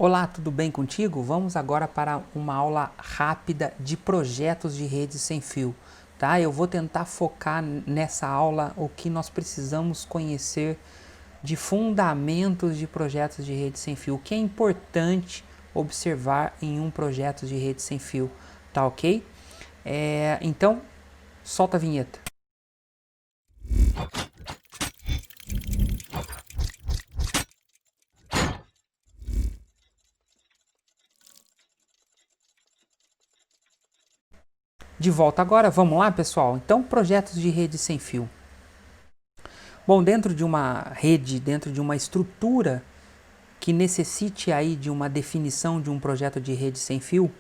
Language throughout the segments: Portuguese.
Olá, tudo bem contigo? Vamos agora para uma aula rápida de projetos de rede sem fio, tá? Eu vou tentar focar nessa aula o que nós precisamos conhecer de fundamentos de projetos de rede sem fio, o que é importante observar em um projeto de rede sem fio, tá ok? Então, solta a vinheta. De volta agora, vamos lá, pessoal? Então, projetos de rede sem fio. Bom, dentro de uma rede, dentro de uma estrutura que necessite aí de uma definição de um projeto de rede sem fio,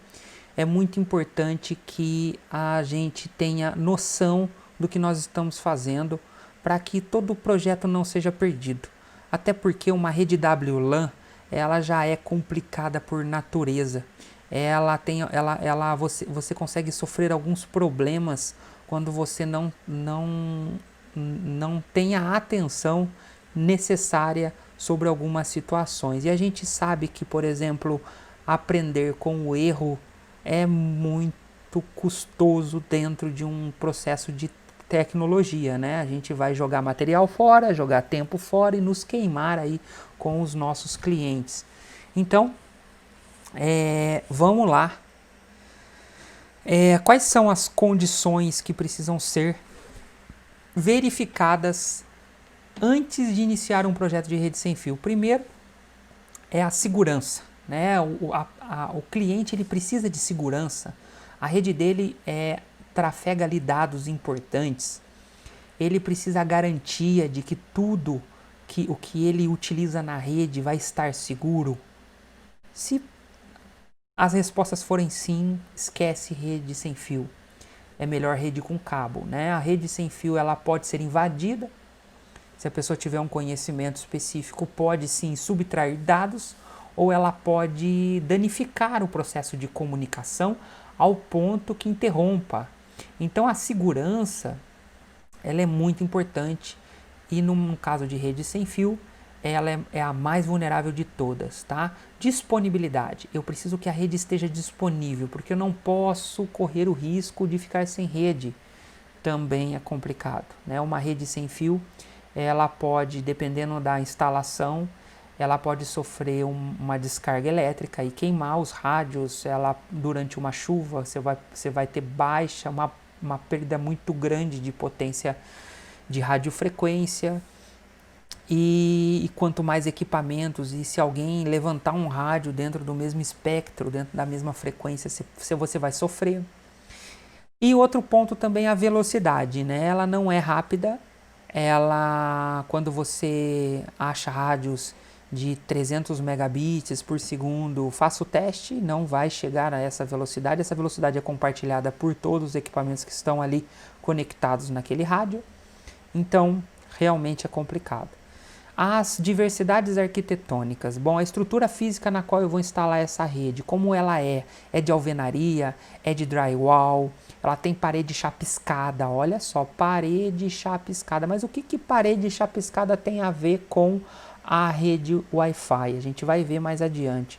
é muito importante que a gente tenha noção do que nós estamos fazendo para que todo o projeto não seja perdido. Até porque uma rede WLAN, ela já é complicada por natureza. Você consegue sofrer alguns problemas quando você não tem a atenção necessária sobre algumas situações. E a gente sabe que, por exemplo, aprender com o erro é muito custoso dentro de um processo de tecnologia, né? A gente vai jogar material fora, jogar tempo fora e nos queimar aí com os nossos clientes. Então, vamos lá. Quais são as condições que precisam ser verificadas antes de iniciar um projeto de rede sem fio? Primeiro é a segurança, né? O cliente ele precisa de segurança. A rede dele trafega ali dados importantes. Ele precisa a garantia de que tudo o que ele utiliza na rede vai estar seguro. Se as respostas forem sim, esquece rede sem fio. É melhor rede com cabo, né? A rede sem fio ela pode ser invadida. Se a pessoa tiver um conhecimento específico, pode sim subtrair dados ou ela pode danificar o processo de comunicação ao ponto que interrompa. Então a segurança ela é muito importante e no caso de rede sem fio, ela é a mais vulnerável de todas, tá? Disponibilidade. Eu preciso que a rede esteja disponível, porque eu não posso correr o risco de ficar sem rede. Também é complicado, né? Uma rede sem fio, ela pode, dependendo da instalação, ela pode sofrer uma descarga elétrica e queimar os rádios. Durante uma chuva, você vai ter baixa, uma perda muito grande de potência de radiofrequência. E quanto mais equipamentos, e se alguém levantar um rádio dentro do mesmo espectro, dentro da mesma frequência, você vai sofrer. E outro ponto também é a velocidade, né? Ela não é rápida. Quando você acha rádios de 300 megabits por segundo, faça o teste, não vai chegar a essa velocidade. Essa velocidade é compartilhada por todos os equipamentos que estão ali conectados naquele rádio. Então, realmente é complicado. As diversidades arquitetônicas. Bom, a estrutura física na qual eu vou instalar essa rede, como ela é? É de alvenaria? É de drywall? Ela tem parede chapiscada? Olha só, parede chapiscada. Mas o que parede chapiscada tem a ver com a rede Wi-Fi? A gente vai ver mais adiante.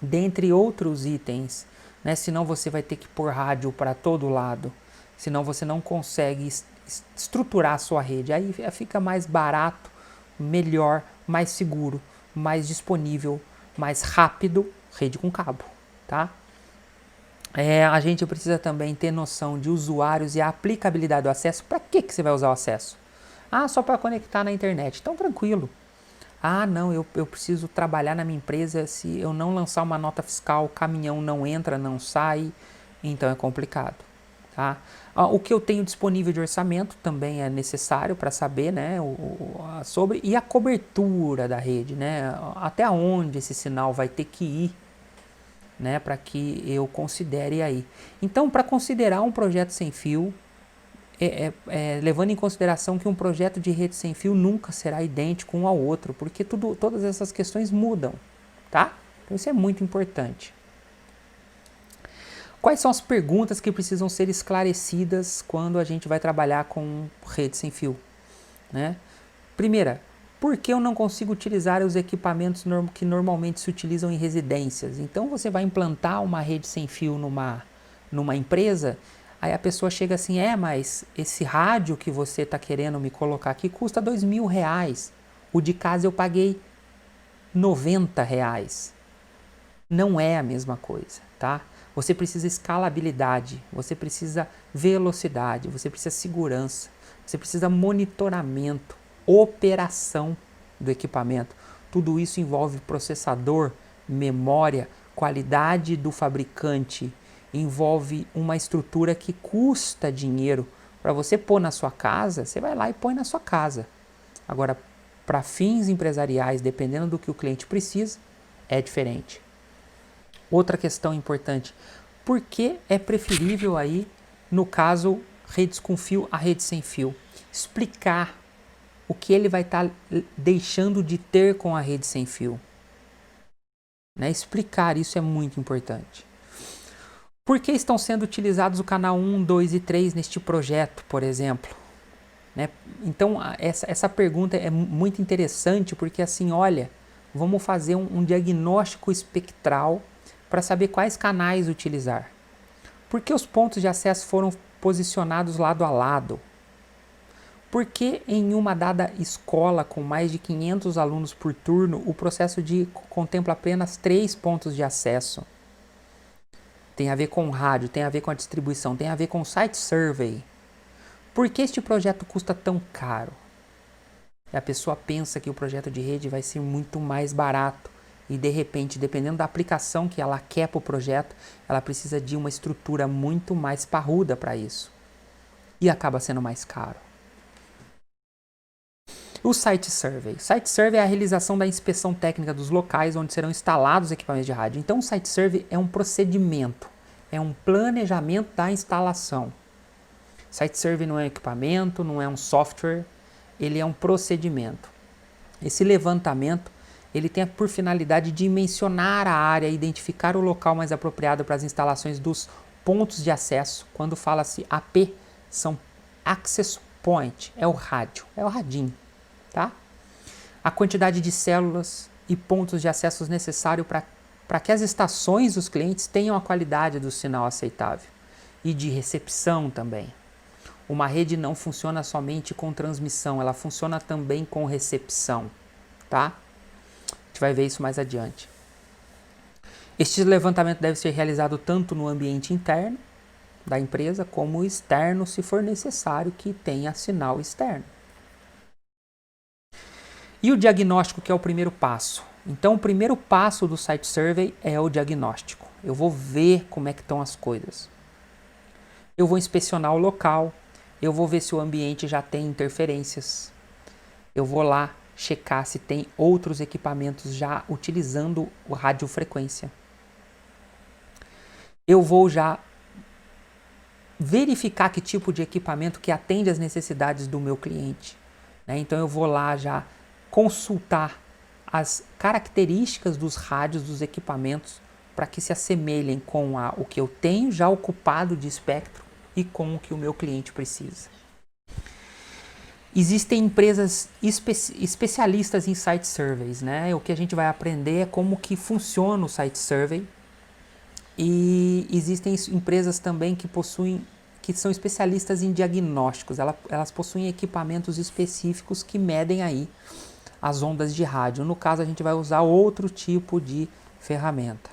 Dentre outros itens, né? Senão você vai ter que pôr rádio para todo lado. Senão você não consegue estruturar a sua rede. Aí fica mais barato, melhor, mais seguro, mais disponível, mais rápido, rede com cabo, tá? A gente precisa também ter noção de usuários e a aplicabilidade do acesso. Para que você vai usar o acesso? Ah, só para conectar na internet. Então, tranquilo. Ah, não, eu preciso trabalhar na minha empresa. Se eu não lançar uma nota fiscal, o caminhão não entra, não sai. Então, é complicado. Tá? O que eu tenho disponível de orçamento também é necessário para saber, né, sobre, e a cobertura da rede, né, até onde esse sinal vai ter que ir, né, para que eu considere aí. Então, para considerar um projeto sem fio, levando em consideração que um projeto de rede sem fio nunca será idêntico um ao outro, porque todas essas questões mudam, tá? Então, isso é muito importante. Quais são as perguntas que precisam ser esclarecidas quando a gente vai trabalhar com rede sem fio? Né? Primeira, Por que eu não consigo utilizar os equipamentos que normalmente se utilizam em residências? Então você vai implantar uma rede sem fio numa empresa, aí a pessoa chega assim, mas esse rádio que você está querendo me colocar aqui custa R$ 2.000. O de casa eu paguei R$ 90. Não é a mesma coisa, tá? Você precisa escalabilidade, você precisa velocidade, você precisa segurança, você precisa monitoramento, operação do equipamento. Tudo isso envolve processador, memória, qualidade do fabricante, envolve uma estrutura que custa dinheiro. Para você pôr na sua casa, você vai lá e põe na sua casa. Agora, para fins empresariais, dependendo do que o cliente precisa, é diferente. Outra questão importante, por que é preferível aí, no caso, redes com fio a rede sem fio? Explicar o que ele vai estar deixando de ter com a rede sem fio. Né? Explicar isso é muito importante. Por que estão sendo utilizados o canal 1, 2 e 3 neste projeto, por exemplo? Né? Então, essa pergunta é muito interessante porque, assim, olha, vamos fazer um diagnóstico espectral para saber quais canais utilizar. Por que os pontos de acesso foram posicionados lado a lado? Por que em uma dada escola com mais de 500 alunos por turno, o processo contempla apenas 3 pontos de acesso? Tem a ver com rádio, tem a ver com a distribuição, tem a ver com o site survey. Por que este projeto custa tão caro? E a pessoa pensa que o projeto de rede vai ser muito mais barato. E de repente, dependendo da aplicação que ela quer para o projeto, ela precisa de uma estrutura muito mais parruda para isso. E acaba sendo mais caro. O Site Survey. Site Survey é a realização da inspeção técnica dos locais onde serão instalados os equipamentos de rádio. Então, o Site Survey é um procedimento, é um planejamento da instalação. Site Survey não é um equipamento, não é um software, ele é um procedimento. Esse levantamento ele tem por finalidade dimensionar a área, identificar o local mais apropriado para as instalações dos pontos de acesso. Quando fala-se AP, são Access Point, é o rádio, é o radinho, tá? A quantidade de células e pontos de acesso necessário para que as estações dos clientes tenham a qualidade do sinal aceitável e de recepção também. Uma rede não funciona somente com transmissão, ela funciona também com recepção, tá? A gente vai ver isso mais adiante. Este levantamento deve ser realizado tanto no ambiente interno da empresa como externo, se for necessário que tenha sinal externo. E o diagnóstico, que é o primeiro passo? Então, o primeiro passo do Site Survey é o diagnóstico. Eu vou ver como é que estão as coisas. Eu vou inspecionar o local, eu vou ver se o ambiente já tem interferências. Eu vou lá checar se tem outros equipamentos já utilizando a radiofrequência. Eu vou já verificar que tipo de equipamento que atende às necessidades do meu cliente. Né? Então eu vou lá já consultar as características dos rádios dos equipamentos para que se assemelhem com o que eu tenho já ocupado de espectro e com o que o meu cliente precisa. Existem empresas especialistas em site surveys, né? O que a gente vai aprender é como que funciona o site survey. E existem empresas também que são especialistas em diagnósticos. Elas possuem equipamentos específicos que medem aí as ondas de rádio. No caso, a gente vai usar outro tipo de ferramenta.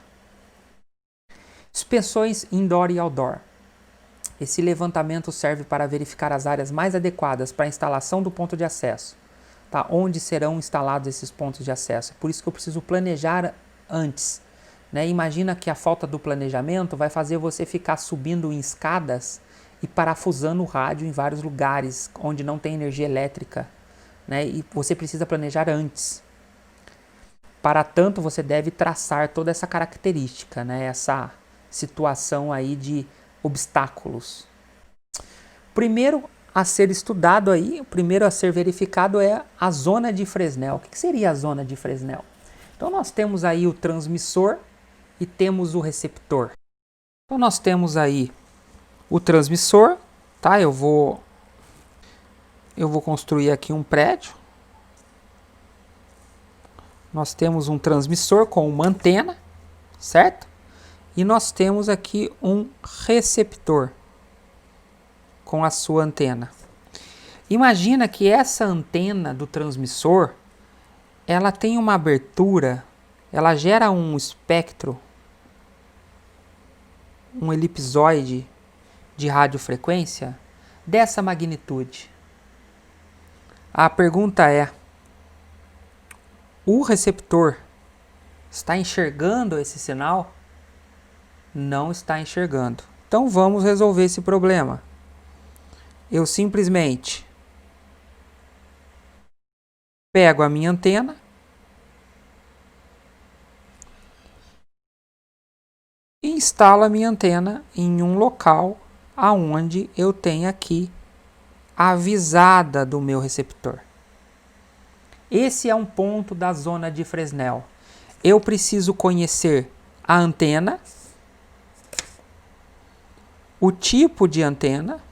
Inspeções indoor e outdoor. Esse levantamento serve para verificar as áreas mais adequadas para a instalação do ponto de acesso. Tá? Onde serão instalados esses pontos de acesso. É por isso que eu preciso planejar antes. Né? Imagina que a falta do planejamento vai fazer você ficar subindo em escadas e parafusando o rádio em vários lugares onde não tem energia elétrica. Né? E você precisa planejar antes. Para tanto, você deve traçar toda essa característica, né? Essa situação aí de obstáculos. Primeiro a ser estudado aí, o primeiro a ser verificado é a zona de Fresnel. O que seria a zona de Fresnel? Então nós temos aí o transmissor e temos o receptor. Então nós temos aí o transmissor, tá? Eu vou construir aqui um prédio. nós temos um transmissor com uma antena, certo? E nós temos aqui um receptor com a sua antena. Imagina que essa antena do transmissor, ela tem uma abertura, ela gera um espectro, um elipsoide de radiofrequência dessa magnitude. A pergunta é: o receptor está enxergando esse sinal? Não está enxergando. Então vamos resolver esse problema. Eu simplesmente pego a minha antena e instalo a minha antena em um local aonde eu tenho aqui a visada do meu receptor. Esse é um ponto da zona de Fresnel. Eu preciso conhecer a antena, o tipo de antena,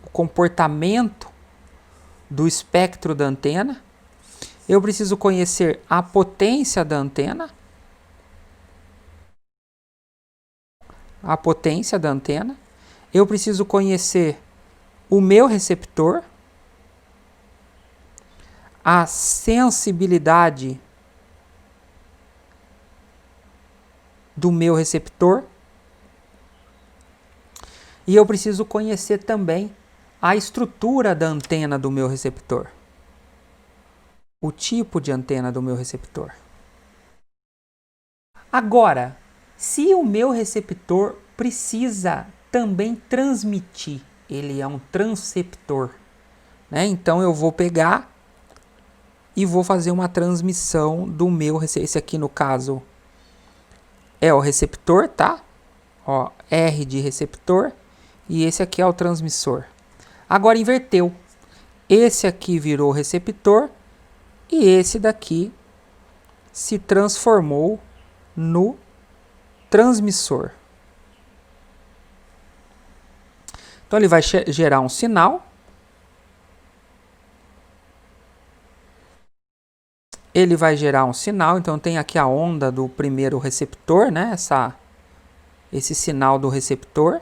o comportamento do espectro da antena. Eu preciso conhecer a potência da antena, eu preciso conhecer o meu receptor, a sensibilidade do meu receptor, e eu preciso conhecer também a estrutura da antena do meu receptor, o tipo de antena do meu receptor. Agora, se o meu receptor precisa também transmitir, ele é um transceptor, né? Então eu vou pegar e vou fazer uma transmissão do meu receptor. Esse aqui no caso é o receptor, tá? Ó, R de receptor, e esse aqui é o transmissor. Agora inverteu. Esse aqui virou receptor e esse daqui se transformou no transmissor. Então ele vai gerar um sinal. Ele vai gerar um sinal, então tem aqui a onda do primeiro receptor, né? Esse sinal do receptor,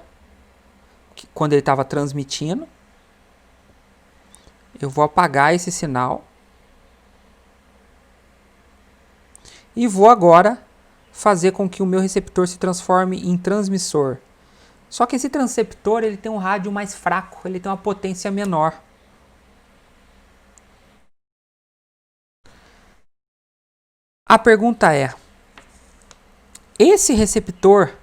quando ele estava transmitindo. Eu vou apagar esse sinal. E vou agora fazer com que o meu receptor se transforme em transmissor. Só que esse transceptor ele tem um rádio mais fraco, ele tem uma potência menor. A pergunta é: esse receptor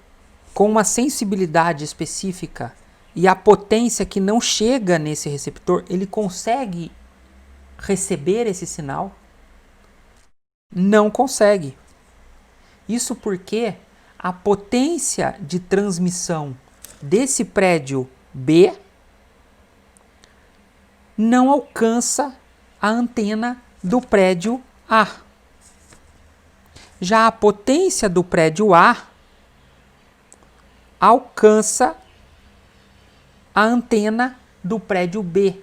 com uma sensibilidade específica e a potência que não chega nesse receptor, ele consegue receber esse sinal? Não consegue. Isso porque a potência de transmissão desse prédio B não alcança a antena do prédio A. Já a potência do prédio A alcança a antena do prédio B.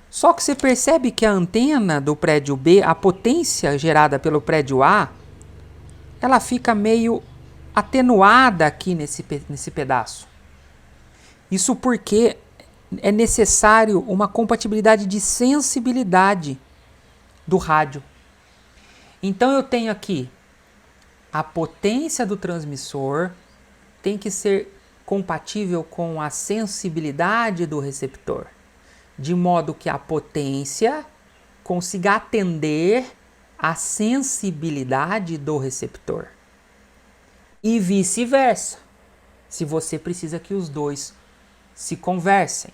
Só que você percebe que a antena do prédio B, a potência gerada pelo prédio A, ela fica meio atenuada aqui nesse pedaço. Isso porque é necessário uma compatibilidade de sensibilidade do rádio. Então eu tenho aqui a potência do transmissor tem que ser compatível com a sensibilidade do receptor, de modo que a potência consiga atender a sensibilidade do receptor. E vice-versa, se você precisa que os dois se conversem.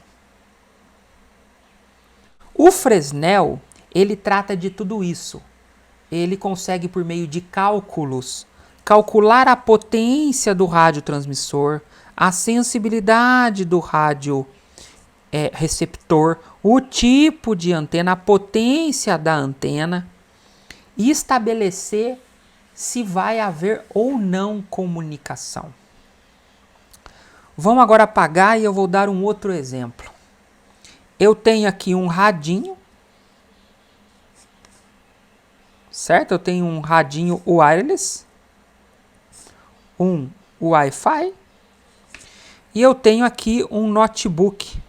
O Fresnel, ele trata de tudo isso. Ele consegue, por meio de cálculos, calcular a potência do radiotransmissor, a sensibilidade do rádio receptor, o tipo de antena, a potência da antena e estabelecer se vai haver ou não comunicação. Vamos agora apagar e eu vou dar um outro exemplo. Eu tenho aqui um radinho certo? Eu tenho um radinho wireless, um Wi-Fi e eu tenho aqui um notebook.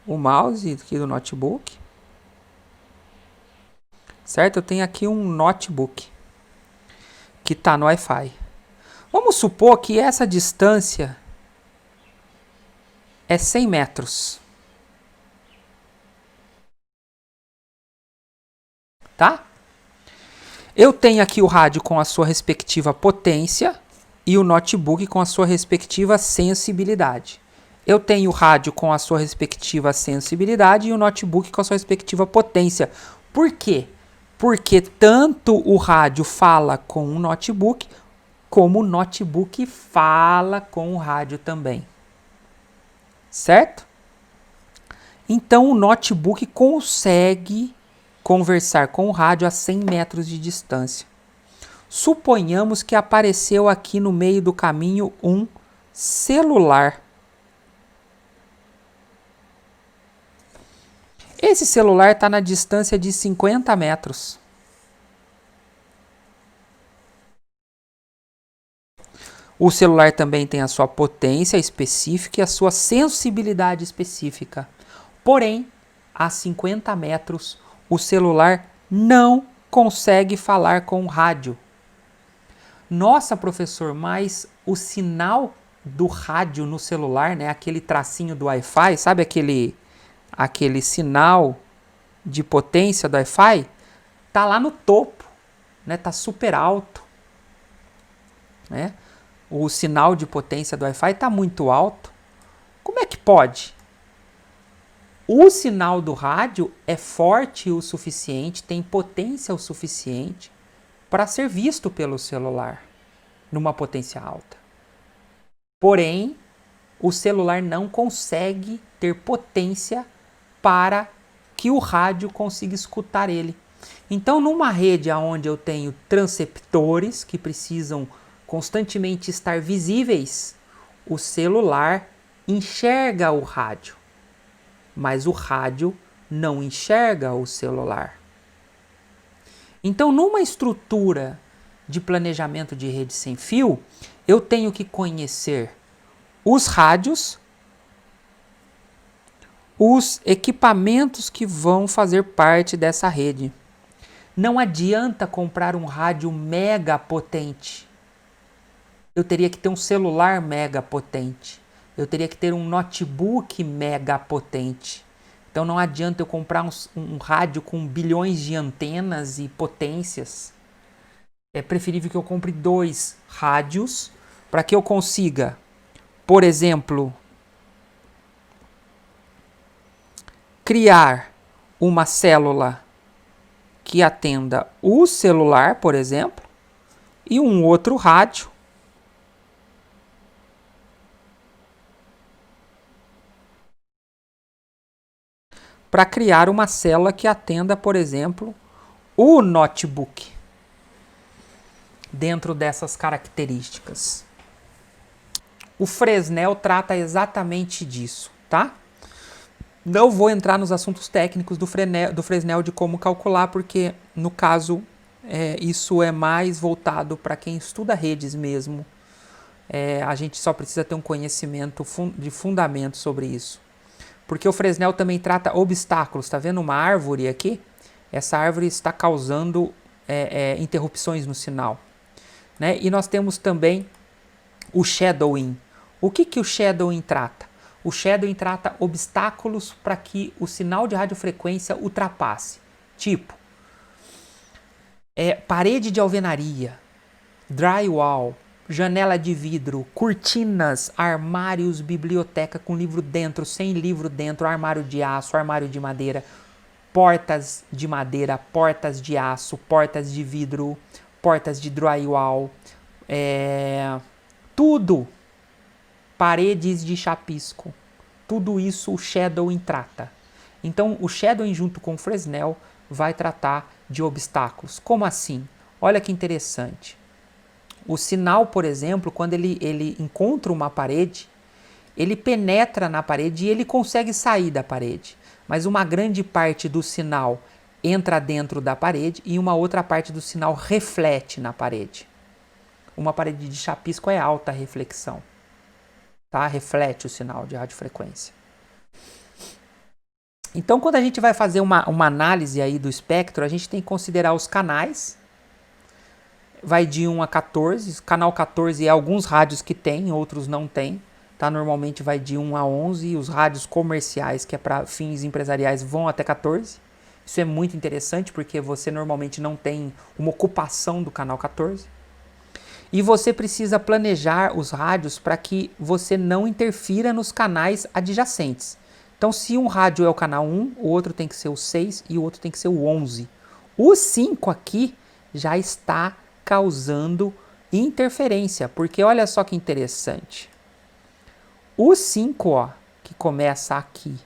O mouse aqui do notebook, certo? Eu tenho aqui um notebook que está no Wi-Fi. Vamos supor que essa distância é 100 metros. Tá? Eu tenho aqui o rádio com a sua respectiva potência e o notebook com a sua respectiva sensibilidade. Eu tenho o rádio com a sua respectiva sensibilidade e o notebook com a sua respectiva potência. Por quê? Porque tanto o rádio fala com o notebook, como o notebook fala com o rádio também. Certo? Então o notebook consegue conversar com o rádio a 100 metros de distância. Suponhamos que apareceu aqui no meio do caminho um celular. Esse celular está na distância de 50 metros. O celular também tem a sua potência específica e a sua sensibilidade específica. Porém, a 50 metros, o celular não consegue falar com o rádio. Nossa, professor, mas o sinal do rádio no celular, né, aquele tracinho do Wi-Fi, sabe aquele sinal de potência do Wi-Fi, tá lá no topo, né, tá super alto, né? O sinal de potência do Wi-Fi tá muito alto. Como é que pode? O sinal do rádio é forte o suficiente, tem potência o suficiente para ser visto pelo celular numa potência alta. Porém, o celular não consegue ter potência para que o rádio consiga escutar ele. Então, numa rede onde eu tenho transceptores que precisam constantemente estar visíveis, o celular enxerga o rádio, mas o rádio não enxerga o celular. Então, numa estrutura de planejamento de rede sem fio, eu tenho que conhecer os rádios, os equipamentos que vão fazer parte dessa rede. Não adianta comprar um rádio mega potente. Eu teria que ter um celular mega potente. Eu teria que ter um notebook mega potente. Então não adianta eu comprar um rádio com bilhões de antenas e potências. É preferível que eu compre 2 rádios para que eu consiga, por exemplo, criar uma célula que atenda o celular, por exemplo, e um outro rádio para criar uma célula que atenda, por exemplo, o notebook dentro dessas características. O Fresnel trata exatamente disso, tá? Não vou entrar nos assuntos técnicos do Fresnel de como calcular, porque no caso isso é mais voltado para quem estuda redes mesmo. A gente só precisa ter um conhecimento de fundamento sobre isso. Porque o Fresnel também trata obstáculos. Está vendo uma árvore aqui? Essa árvore está causando interrupções no sinal. Né? E nós temos também o shadowing. O que o shadowing trata? O shadowing trata obstáculos para que o sinal de radiofrequência ultrapasse. Tipo, parede de alvenaria, drywall, janela de vidro, cortinas, armários, biblioteca com livro dentro, sem livro dentro, armário de aço, armário de madeira, portas de madeira, portas de aço, portas de vidro, portas de drywall, tudo, paredes de chapisco, tudo isso o shadowing trata. Então o shadowing junto com o Fresnel vai tratar de obstáculos. Como assim? Olha que interessante. O sinal, por exemplo, quando ele encontra uma parede, ele penetra na parede e ele consegue sair da parede. mas uma grande parte do sinal entra dentro da parede e uma outra parte do sinal reflete na parede. Uma parede de chapisco é alta reflexão, tá? Reflete o sinal de radiofrequência. Então, quando a gente vai fazer uma análise aí do espectro, a gente tem que considerar os canais. Vai de 1 a 14. Canal 14 é alguns rádios que tem, outros não tem. Tá? Normalmente vai de 1 a 11. E os rádios comerciais, que é para fins empresariais, vão até 14. Isso é muito interessante, porque você normalmente não tem uma ocupação do canal 14. E você precisa planejar os rádios para que você não interfira nos canais adjacentes. Então, se um rádio é o canal 1, o outro tem que ser o 6 e o outro tem que ser o 11. O 5 aqui já está causando interferência, porque olha só que interessante. O 5, ó, que começa aqui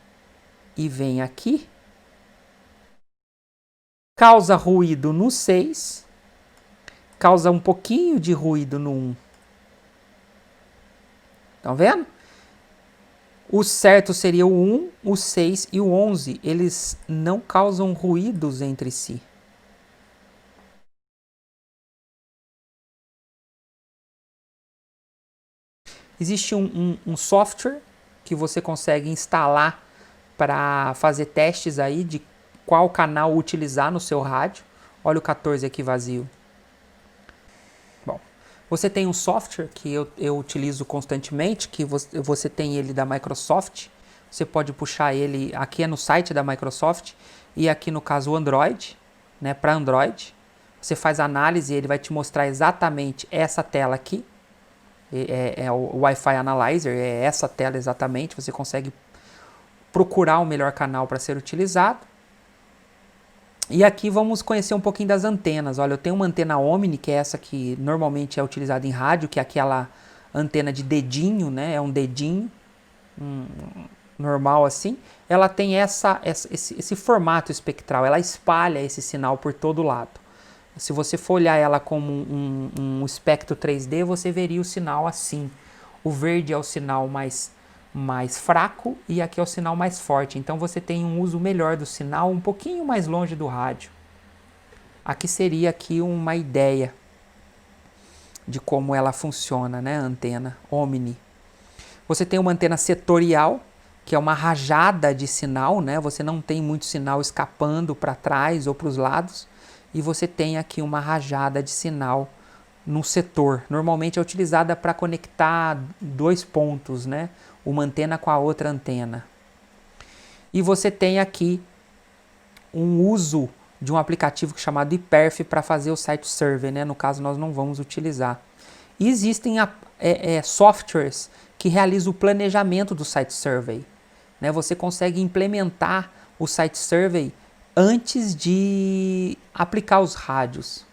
e vem aqui, causa ruído no 6, causa um pouquinho de ruído no 1. Estão vendo? O certo seria o 1, o 6 e o 11. Eles não causam ruídos entre si. Existe um software que você consegue instalar para fazer testes aí de qual canal utilizar no seu rádio. Olha o 14 aqui vazio. Bom, você tem um software que eu utilizo constantemente, que você tem ele da Microsoft. Você pode puxar ele, aqui é no site da Microsoft, e aqui no caso o Android, né, para Android. Você faz a análise e ele vai te mostrar exatamente essa tela aqui. É o Wi-Fi Analyzer, é essa tela exatamente. Você consegue procurar o melhor canal para ser utilizado. E aqui vamos conhecer um pouquinho das antenas. Olha, eu tenho uma antena Omni, que é essa que normalmente é utilizada em rádio, que é aquela antena de dedinho, né? É um dedinho normal assim. Ela tem esse formato espectral, ela espalha esse sinal por todo lado. Se você for olhar ela como um espectro 3D, você veria o sinal assim. O verde é o sinal mais fraco e aqui é o sinal mais forte. Então você tem um uso melhor do sinal um pouquinho mais longe do rádio. Aqui seria aqui uma ideia de como ela funciona, né? A antena Omni. Você tem uma antena setorial, que é uma rajada de sinal, né? Você não tem muito sinal escapando para trás ou para os lados. E você tem aqui uma rajada de sinal no setor. Normalmente é utilizada para conectar dois pontos, né? Uma antena com a outra antena. E você tem aqui um uso de um aplicativo chamado Iperf para fazer o site survey, né? No caso, nós não vamos utilizar. E existem softwares que realizam o planejamento do site survey, né? Você consegue implementar o site survey antes de aplicar os rádios.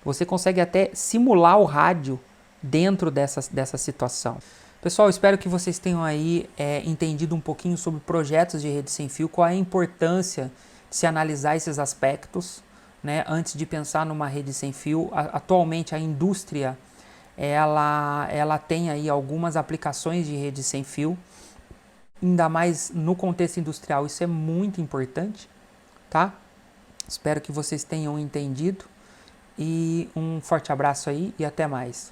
Você consegue até simular o rádio dentro dessa situação. Pessoal, espero que vocês tenham aí entendido um pouquinho sobre projetos de rede sem fio, qual é a importância de se analisar esses aspectos, né, antes de pensar numa rede sem fio. Atualmente a indústria ela tem aí algumas aplicações de rede sem fio, ainda mais no contexto industrial, isso é muito importante. Tá? Espero que vocês tenham entendido e um forte abraço aí e até mais.